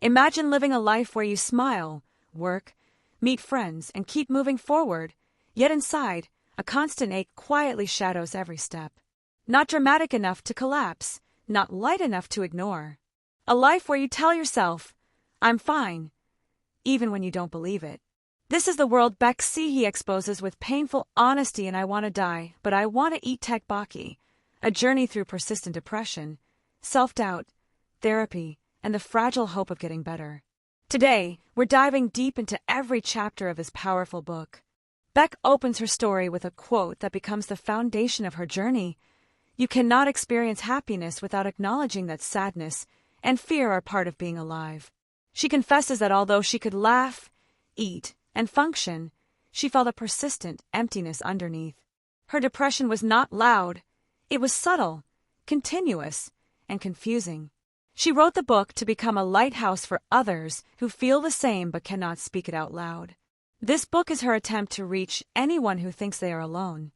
Imagine living a life where you smile, work, meet friends, and keep moving forward, yet inside, a constant ache quietly shadows every step. Not dramatic enough to collapse, not light enough to ignore. A life where you tell yourself, "I'm fine," even when you don't believe it. This is the world Baek Sehee exposes with painful honesty in I Want to Die, But I Want to Eat Tteokbokki, a journey through persistent depression, self-doubt, therapy, and the fragile hope of getting better. Today, we're diving deep into every chapter of his powerful book. Baek opens her story with a quote that becomes the foundation of her journey. You cannot experience happiness without acknowledging that sadness and fear are part of being alive. She confesses that although she could laugh, eat, and function, she felt a persistent emptiness underneath. Her depression was not loud. It was subtle, continuous, and confusing. She wrote the book to become a lighthouse for others who feel the same but cannot speak it out loud. This book is her attempt to reach anyone who thinks they are alone.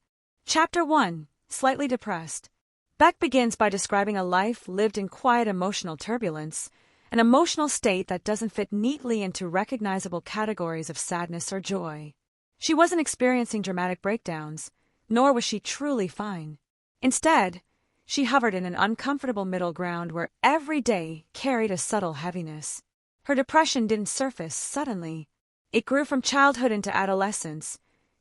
Chapter 1. Slightly Depressed. Baek begins by describing a life lived in quiet emotional turbulence, an emotional state that doesn't fit neatly into recognizable categories of sadness or joy. She wasn't experiencing dramatic breakdowns, nor was she truly fine. Instead, she hovered in an uncomfortable middle ground where every day carried a subtle heaviness. Her depression didn't surface suddenly. It grew from childhood into adolescence,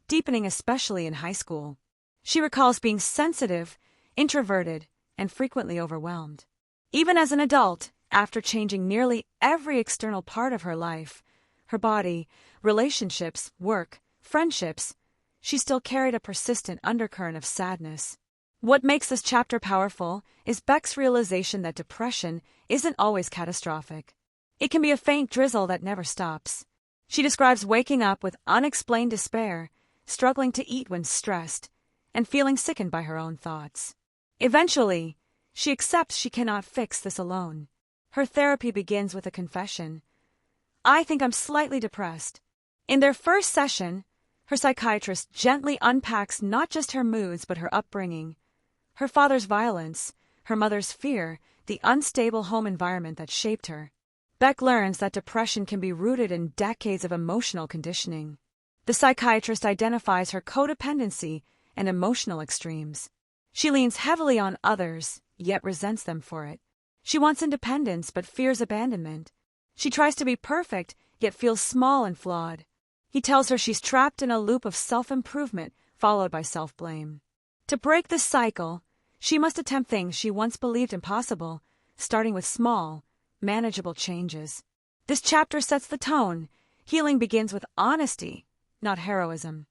deepening especially in high school. She recalls being sensitive, introverted, and frequently overwhelmed. Even as an adult, after changing nearly every external part of her life, her body, relationships, work, friendships, she still carried a persistent undercurrent of sadness. What makes this chapter powerful is Baek's realization that depression isn't always catastrophic. It can be a faint drizzle that never stops. She describes waking up with unexplained despair, struggling to eat when stressed, and feeling sickened by her own thoughts. Eventually, she accepts she cannot fix this alone. Her therapy begins with a confession. "I think I'm slightly depressed." In their first session, her psychiatrist gently unpacks not just her moods but her upbringing, her father's violence, her mother's fear, the unstable home environment that shaped her. Baek learns that depression can be rooted in decades of emotional conditioning. The psychiatrist identifies her codependency and emotional extremes. She leans heavily on others, yet resents them for it. She wants independence but fears abandonment. She tries to be perfect, yet feels small and flawed. He tells her she's trapped in a loop of self-improvement followed by self-blame. To break this cycle, she must attempt things she once believed impossible, starting with small, manageable changes. This chapter sets the tone. Healing begins with honesty, not heroism.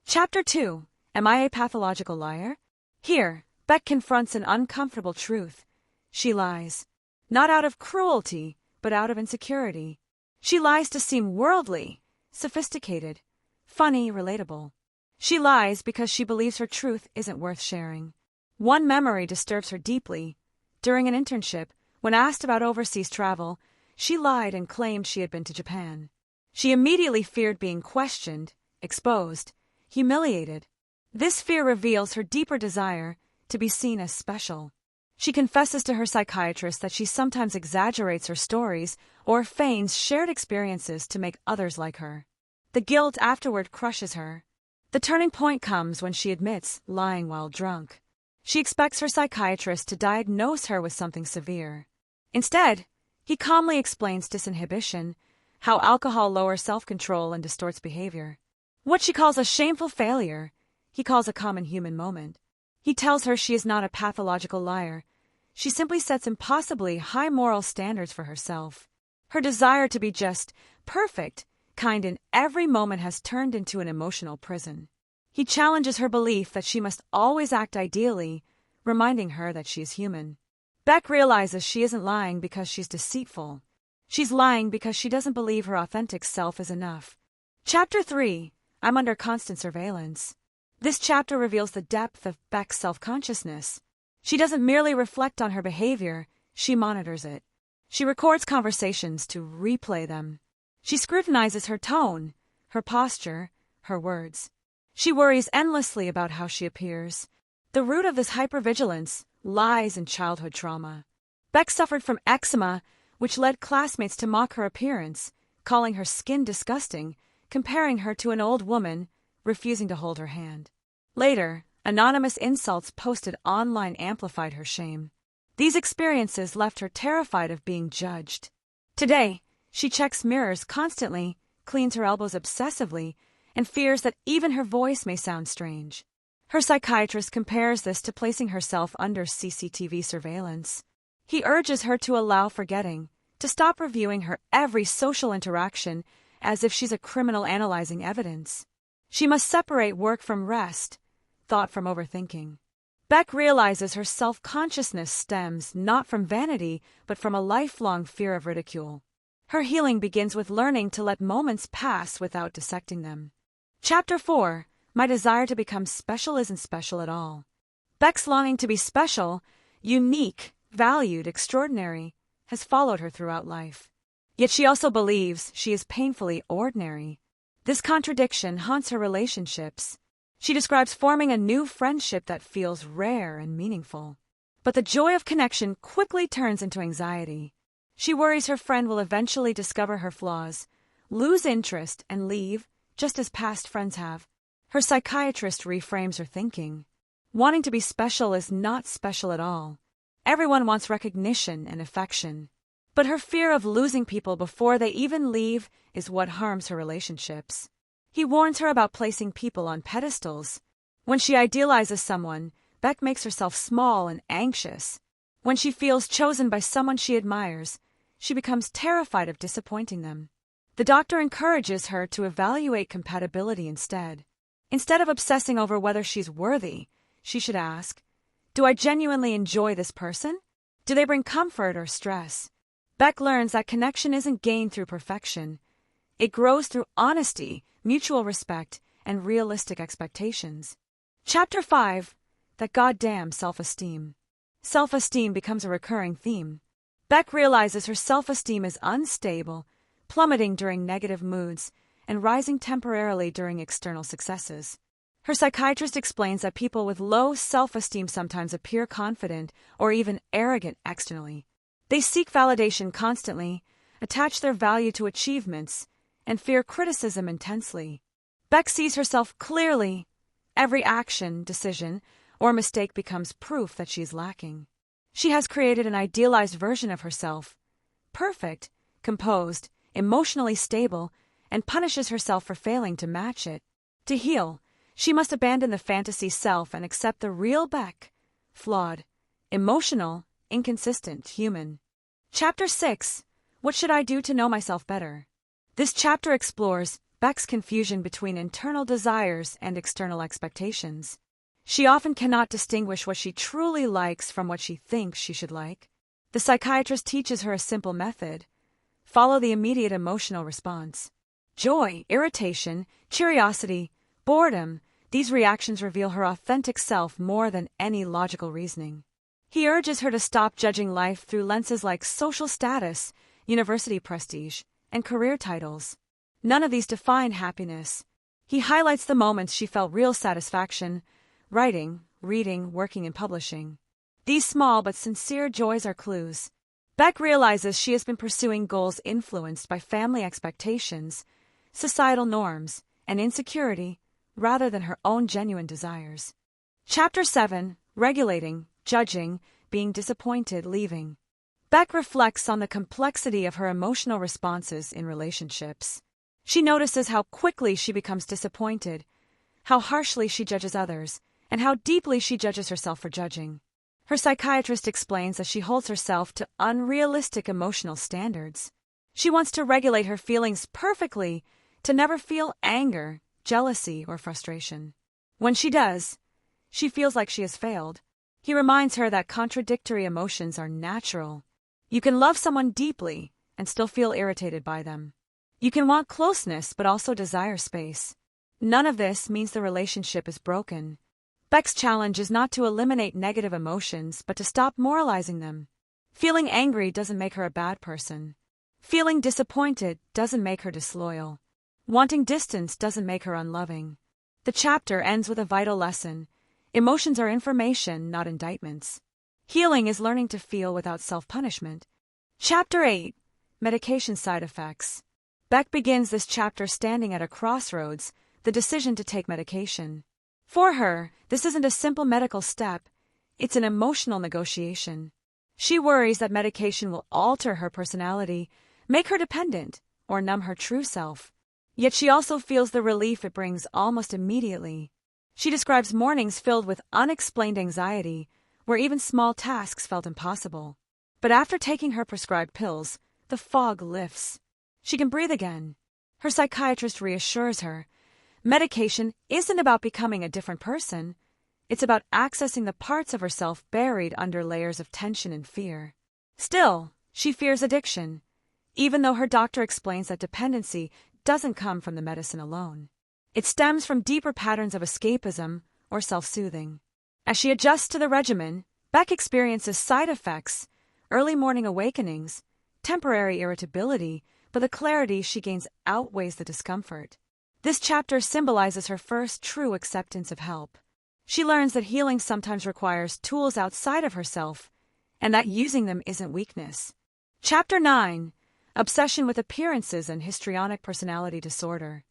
Chapter 2. Am I a pathological liar? Here, Baek confronts an uncomfortable truth. She lies. Not out of cruelty, but out of insecurity. She lies to seem worldly, sophisticated, funny, relatable. She lies because she believes her truth isn't worth sharing. One memory disturbs her deeply. During an internship, when asked about overseas travel, she lied and claimed she had been to Japan. She immediately feared being questioned, exposed, humiliated. This fear reveals her deeper desire to be seen as special. She confesses to her psychiatrist that she sometimes exaggerates her stories or feigns shared experiences to make others like her. The guilt afterward crushes her. The turning point comes when she admits lying while drunk. She expects her psychiatrist to diagnose her with something severe. Instead, he calmly explains disinhibition, how alcohol lowers self-control and distorts behavior. What she calls a shameful failure, he calls a common human moment. He tells her she is not a pathological liar. She simply sets impossibly high moral standards for herself. Her desire to be just, perfect, kind in every moment has turned into an emotional prison. He challenges her belief that she must always act ideally, reminding her that she is human. Baek realizes she isn't lying because she's deceitful. She's lying because she doesn't believe her authentic self is enough. Chapter 3. I'm under constant surveillance. This chapter reveals the depth of Baek's self-consciousness. She doesn't merely reflect on her behavior, she monitors it. She records conversations to replay them. She scrutinizes her tone, her posture, her words. She worries endlessly about how she appears. The root of this hypervigilance lies in childhood trauma. Baek suffered from eczema, which led classmates to mock her appearance, calling her skin disgusting, comparing her to an old woman, refusing to hold her hand. Later, anonymous insults posted online amplified her shame. These experiences left her terrified of being judged. Today, she checks mirrors constantly, cleans her elbows obsessively, and fears that even her voice may sound strange. Her psychiatrist compares this to placing herself under CCTV surveillance. He urges her to allow forgetting, to stop reviewing her every social interaction as if she's a criminal analyzing evidence. She must separate work from rest, thought from overthinking. Baek realizes her self-consciousness stems not from vanity, but from a lifelong fear of ridicule. Her healing begins with learning to let moments pass without dissecting them. Chapter 4. My desire to become special isn't special at all. Baek's longing to be special, unique, valued, extraordinary, has followed her throughout life. Yet she also believes she is painfully ordinary. This contradiction haunts her relationships. She describes forming a new friendship that feels rare and meaningful. But the joy of connection quickly turns into anxiety. She worries her friend will eventually discover her flaws, lose interest, and leave, just as past friends have. Her psychiatrist reframes her thinking. Wanting to be special is not special at all. Everyone wants recognition and affection. But her fear of losing people before they even leave is what harms her relationships. He warns her about placing people on pedestals. When she idealizes someone, Baek makes herself small and anxious. When she feels chosen by someone she admires, she becomes terrified of disappointing them. The doctor encourages her to evaluate compatibility instead. Instead of obsessing over whether she's worthy, she should ask, do I genuinely enjoy this person? Do they bring comfort or stress? Baek learns that connection isn't gained through perfection. It grows through honesty, mutual respect, and realistic expectations. Chapter 5. That goddamn self-esteem. Self-esteem becomes a recurring theme. Baek realizes her self-esteem is unstable, plummeting during negative moods, and rising temporarily during external successes. Her psychiatrist explains that people with low self-esteem sometimes appear confident or even arrogant externally. They seek validation constantly, attach their value to achievements, and fear criticism intensely. Baek sees herself clearly. Every action, decision, or mistake becomes proof that she is lacking. She has created an idealized version of herself, perfect, composed, emotionally stable, and punishes herself for failing to match it. To heal, she must abandon the fantasy self and accept the real Baek, flawed, emotional, inconsistent, human. Chapter 6. What should I do to know myself better? This chapter explores Baek's confusion between internal desires and external expectations. She often cannot distinguish what she truly likes from what she thinks she should like. The psychiatrist teaches her a simple method. Follow the immediate emotional response. Joy, irritation, curiosity, boredom, these reactions reveal her authentic self more than any logical reasoning. He urges her to stop judging life through lenses like social status, university prestige, and career titles. None of these define happiness. He highlights the moments she felt real satisfaction: writing, reading, working, and publishing. These small but sincere joys are clues. Baek realizes she has been pursuing goals influenced by family expectations, societal norms, and insecurity, rather than her own genuine desires. Chapter 7. Regulating, judging, being disappointed, leaving. Baek reflects on the complexity of her emotional responses in relationships. She notices how quickly she becomes disappointed, how harshly she judges others, and how deeply she judges herself for judging. Her psychiatrist explains that she holds herself to unrealistic emotional standards. She wants to regulate her feelings perfectly, to never feel anger, jealousy, or frustration. When she does, she feels like she has failed. He reminds her that contradictory emotions are natural. You can love someone deeply and still feel irritated by them. You can want closeness but also desire space. None of this means the relationship is broken. Baek's challenge is not to eliminate negative emotions, but to stop moralizing them. Feeling angry doesn't make her a bad person. Feeling disappointed doesn't make her disloyal. Wanting distance doesn't make her unloving. The chapter ends with a vital lesson. Emotions are information, not indictments. Healing is learning to feel without self-punishment. Chapter 8. Medication Side Effects. Baek begins this chapter standing at a crossroads, the decision to take medication. For her, this isn't a simple medical step, it's an emotional negotiation. She worries that medication will alter her personality, make her dependent, or numb her true self. Yet she also feels the relief it brings almost immediately. She describes mornings filled with unexplained anxiety, where even small tasks felt impossible. But after taking her prescribed pills, the fog lifts. She can breathe again. Her psychiatrist reassures her. Medication isn't about becoming a different person. It's about accessing the parts of herself buried under layers of tension and fear. Still, she fears addiction, even though her doctor explains that dependency doesn't come from the medicine alone. It stems from deeper patterns of escapism or self-soothing. As she adjusts to the regimen, Baek experiences side effects, early morning awakenings, temporary irritability, but the clarity she gains outweighs the discomfort. This chapter symbolizes her first true acceptance of help. She learns that healing sometimes requires tools outside of herself, and that using them isn't weakness. Chapter 9. Obsession with Appearances and Histrionic Personality Disorder.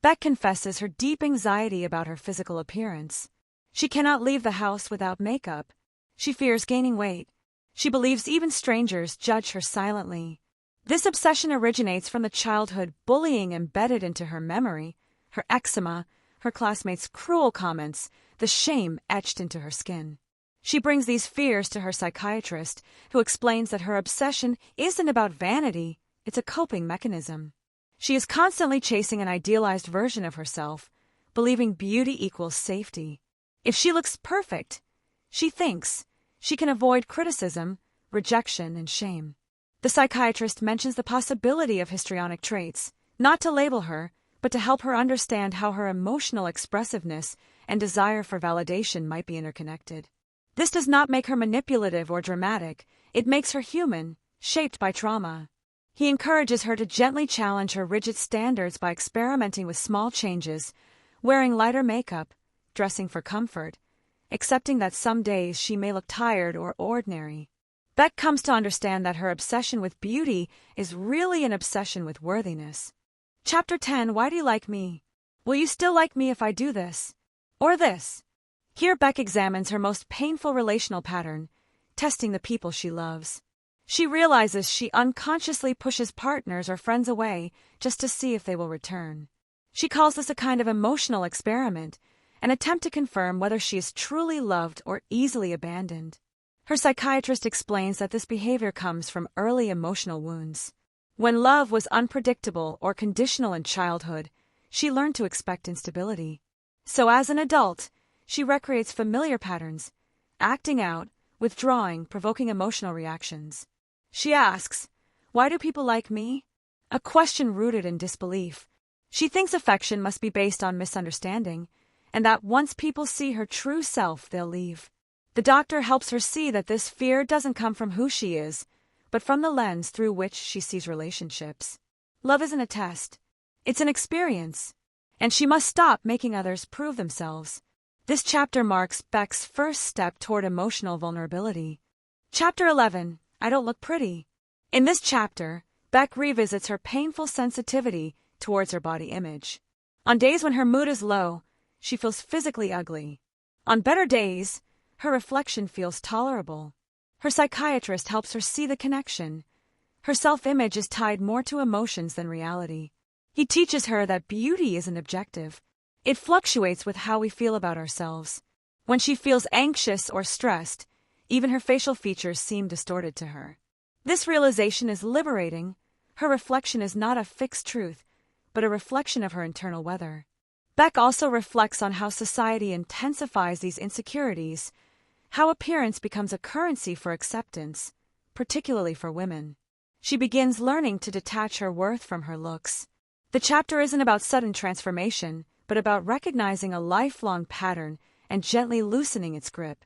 Baek confesses her deep anxiety about her physical appearance. She cannot leave the house without makeup. She fears gaining weight. She believes even strangers judge her silently. This obsession originates from the childhood bullying embedded into her memory, her eczema, her classmates' cruel comments, the shame etched into her skin. She brings these fears to her psychiatrist, who explains that her obsession isn't about vanity, it's a coping mechanism. She is constantly chasing an idealized version of herself, believing beauty equals safety. If she looks perfect, she thinks, she can avoid criticism, rejection, and shame. The psychiatrist mentions the possibility of histrionic traits, not to label her, but to help her understand how her emotional expressiveness and desire for validation might be interconnected. This does not make her manipulative or dramatic, it makes her human, shaped by trauma. He encourages her to gently challenge her rigid standards by experimenting with small changes, wearing lighter makeup, dressing for comfort, accepting that some days she may look tired or ordinary. Baek comes to understand that her obsession with beauty is really an obsession with worthiness. Chapter 10. Why do you like me? Will you still like me if I do this? Or this? Here Baek examines her most painful relational pattern, testing the people she loves. She realizes she unconsciously pushes partners or friends away just to see if they will return. She calls this a kind of emotional experiment, an attempt to confirm whether she is truly loved or easily abandoned. Her psychiatrist explains that this behavior comes from early emotional wounds. When love was unpredictable or conditional in childhood, she learned to expect instability. So as an adult, she recreates familiar patterns, acting out, withdrawing, provoking emotional reactions. She asks, "Why do people like me?" A question rooted in disbelief. She thinks affection must be based on misunderstanding, and that once people see her true self, they'll leave. The doctor helps her see that this fear doesn't come from who she is, but from the lens through which she sees relationships. Love isn't a test. It's an experience, and she must stop making others prove themselves. This chapter marks Baek's first step toward emotional vulnerability. Chapter 11. I don't look pretty. In this chapter, Baek revisits her painful sensitivity towards her body image. On days when her mood is low, she feels physically ugly. On better days, her reflection feels tolerable. Her psychiatrist helps her see the connection. Her self-image is tied more to emotions than reality. He teaches her that beauty isn't objective. It fluctuates with how we feel about ourselves. When she feels anxious or stressed, even her facial features seem distorted to her. This realization is liberating. Her reflection is not a fixed truth, but a reflection of her internal weather. Baek also reflects on how society intensifies these insecurities, how appearance becomes a currency for acceptance, particularly for women. She begins learning to detach her worth from her looks. The chapter isn't about sudden transformation, but about recognizing a lifelong pattern and gently loosening its grip.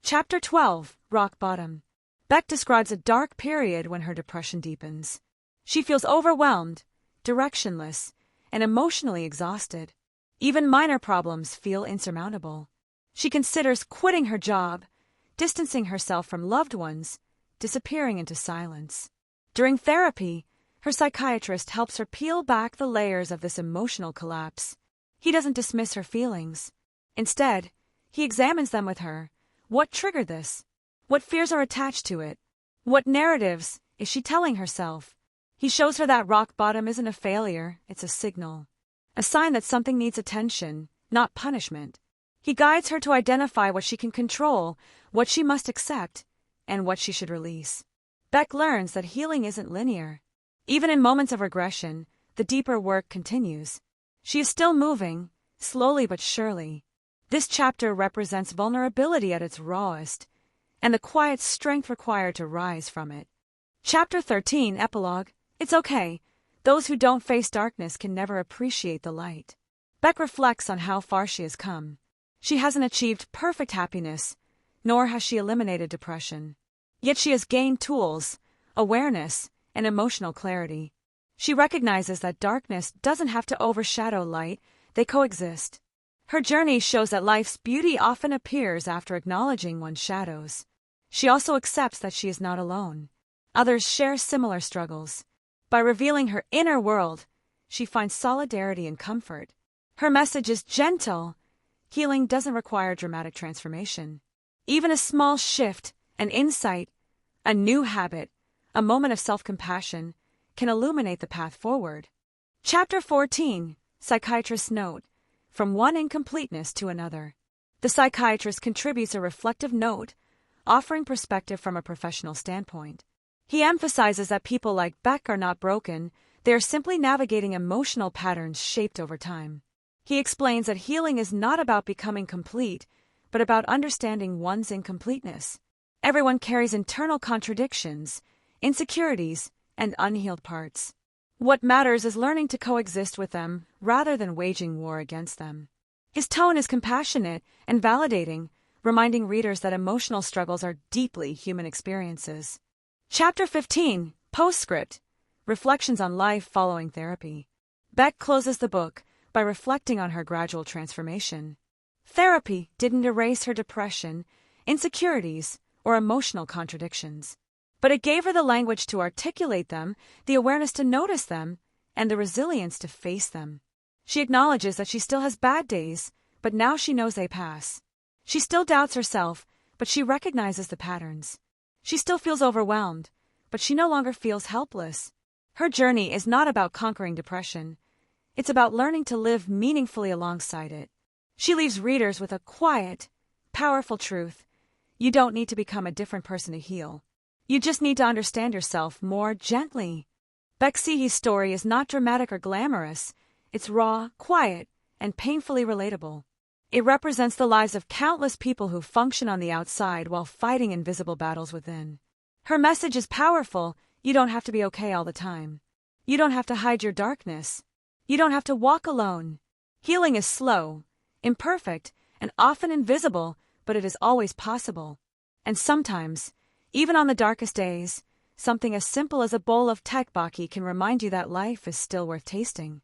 Chapter 12. Rock Bottom. Baek describes a dark period when her depression deepens. She feels overwhelmed, directionless, and emotionally exhausted. Even minor problems feel insurmountable. She considers quitting her job, distancing herself from loved ones, disappearing into silence. During therapy, her psychiatrist helps her peel back the layers of this emotional collapse. He doesn't dismiss her feelings. Instead, he examines them with her. What triggered this? What fears are attached to it? What narratives is she telling herself? He shows her that rock bottom isn't a failure, it's a signal. A sign that something needs attention, not punishment. He guides her to identify what she can control, what she must accept, and what she should release. Baek learns that healing isn't linear. Even in moments of regression, the deeper work continues. She is still moving, slowly but surely. This chapter represents vulnerability at its rawest, and the quiet strength required to rise from it. Chapter 13, Epilogue. It's okay. Those who don't face darkness can never appreciate the light. Baek reflects on how far she has come. She hasn't achieved perfect happiness, nor has she eliminated depression. Yet she has gained tools, awareness, and emotional clarity. She recognizes that darkness doesn't have to overshadow light, they coexist. Her journey shows that life's beauty often appears after acknowledging one's shadows. She also accepts that she is not alone. Others share similar struggles. By revealing her inner world, she finds solidarity and comfort. Her message is gentle. Healing doesn't require dramatic transformation. Even a small shift, an insight, a new habit, a moment of self-compassion can illuminate the path forward. Chapter 14, Psychiatrist's Note. From one incompleteness to another. The psychiatrist contributes a reflective note, offering perspective from a professional standpoint. He emphasizes that people like Baek are not broken, they are simply navigating emotional patterns shaped over time. He explains that healing is not about becoming complete, but about understanding one's incompleteness. Everyone carries internal contradictions, insecurities, and unhealed parts. What matters is learning to coexist with them rather than waging war against them. His tone is compassionate and validating, reminding readers that emotional struggles are deeply human experiences. Chapter 15, Postscript. Reflections on life following therapy. Baek closes the book by reflecting on her gradual transformation. Therapy didn't erase her depression, insecurities, or emotional contradictions. But it gave her the language to articulate them, the awareness to notice them, and the resilience to face them. She acknowledges that she still has bad days, but now she knows they pass. She still doubts herself, but she recognizes the patterns. She still feels overwhelmed, but she no longer feels helpless. Her journey is not about conquering depression. It's about learning to live meaningfully alongside it. She leaves readers with a quiet, powerful truth. You don't need to become a different person to heal. You just need to understand yourself more gently. Baek Sehee's story is not dramatic or glamorous. It's raw, quiet, and painfully relatable. It represents the lives of countless people who function on the outside while fighting invisible battles within. Her message is powerful. You don't have to be okay all the time. You don't have to hide your darkness. You don't have to walk alone. Healing is slow, imperfect, and often invisible, but it is always possible. And sometimes, even on the darkest days, something as simple as a bowl of tteokbokki can remind you that life is still worth tasting.